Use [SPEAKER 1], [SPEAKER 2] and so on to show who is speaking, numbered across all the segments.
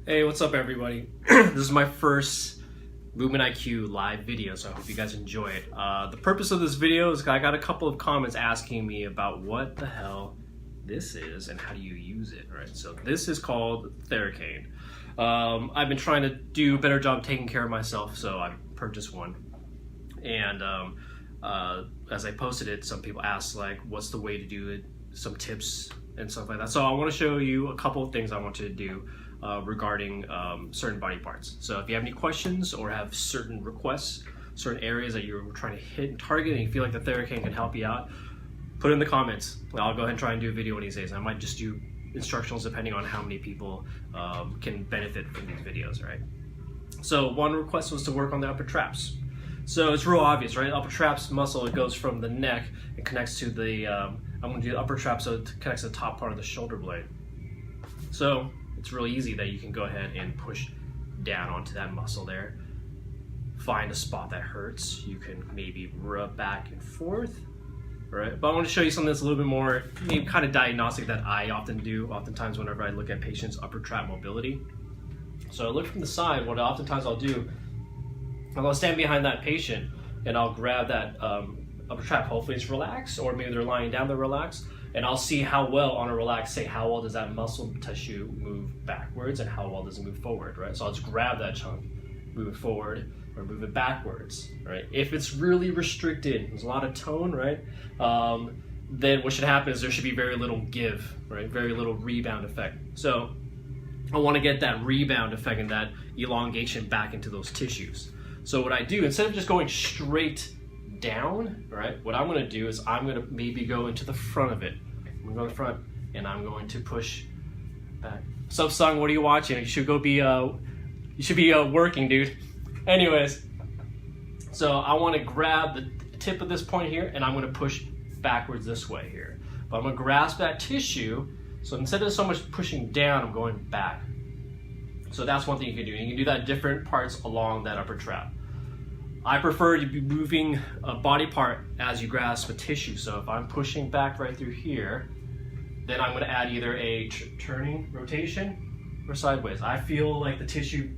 [SPEAKER 1] Hey, what's up everybody? This is my first Movement IQ live video, so I hope you guys enjoy it. The purpose of this video is I got a couple of comments asking me about what the hell this is and how do you use it, right? So this is called theracane. I've been trying to do a better job taking care of myself, so I purchased one. And as I posted it, some people asked like, what's the way to do it? Some tips and stuff like that. So I want to show you a couple of things I want to do regarding certain body parts. So if you have any questions or have certain requests, certain areas that you're trying to hit and target and you feel like the theracane can help you out, put it in the comments. I'll go ahead and try and do a video one of these days. I might just do instructionals depending on how many people can benefit from these videos, right? So one request was to work on the upper traps. So it's real obvious, right? Upper traps muscle, it goes from the neck and connects to the, I'm gonna do the upper trap so it connects to the top part of the shoulder blade. So it's really easy that you can go ahead and push down onto that muscle there. Find a spot that hurts. You can maybe rub back and forth, right? But I want to show you something that's a little bit more maybe kind of diagnostic that I often do, oftentimes whenever I look at patients' upper trap mobility. So I look from the side, what oftentimes I'll do, I'll stand behind that patient and I'll grab that upper trap. Hopefully it's relaxed, or maybe they're lying down, they're relaxed. And I'll see how well on a relaxed state, how well does that muscle tissue move backwards and how well does it move forward, right? So I'll just grab that chunk, move it forward or move it backwards, right? If it's really restricted, there's a lot of tone, right? Then what should happen is there should be very little give, right? Very little rebound effect. So I want to get that rebound effect and that elongation back into those tissues. So what I do, instead of just going straight down, right? What I'm going to do is I'm going to maybe go into the front of it. I'm going to go in the front and I'm going to push back. What's up, son? What are you watching? You should go be working, dude. Anyways, so I want to grab the tip of this point here and I'm going to push backwards this way here. But I'm going to grasp that tissue. So instead of so much pushing down, I'm going back. So that's one thing you can do. And you can do that in different parts along that upper trap. I prefer to be moving a body part as you grasp a tissue. So if I'm pushing back right through here, then I'm going to add either a turning rotation or sideways. I feel like the tissue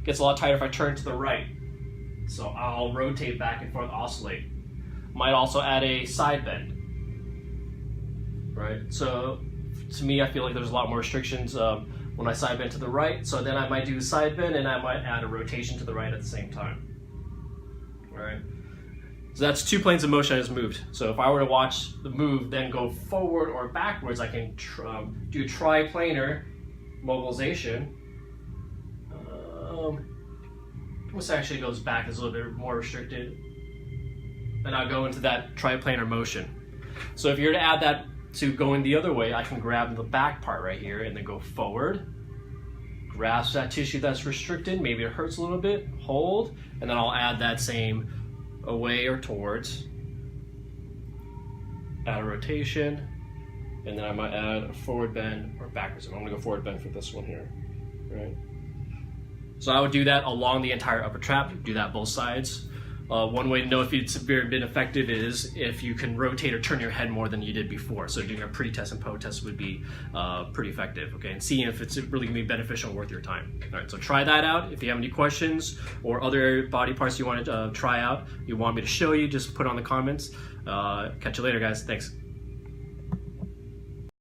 [SPEAKER 1] gets a lot tighter if I turn to the right. So I'll rotate back and forth, oscillate. Might also add a side bend. Right? So to me, I feel like there's a lot more restrictions when I side bend to the right. So then I might do a side bend and I might add a rotation to the right at the same time. Right. So that's two planes of motion I just moved. So if I were to watch the move, then go forward or backwards, I can do triplanar mobilization. This actually goes back, is a little bit more restricted. And I'll go into that triplanar motion. So if you're to add that to going the other way, I can grab the back part right here and then go forward. Grasp that tissue that's restricted, maybe it hurts a little bit, hold, and then I'll add that same away or towards, add a rotation, and then I might add a forward bend or backwards. I'm gonna go forward bend for this one here, right? So I would do that along the entire upper trap, do that both sides. One way to know if it's been effective is if you can rotate or turn your head more than you did before. So doing a pre-test and post-test would be pretty effective, okay? And seeing if it's really gonna be beneficial and worth your time. All right, so try that out. If you have any questions or other body parts you want to try out, you want me to show you, just put on the comments. Catch you later, guys. Thanks.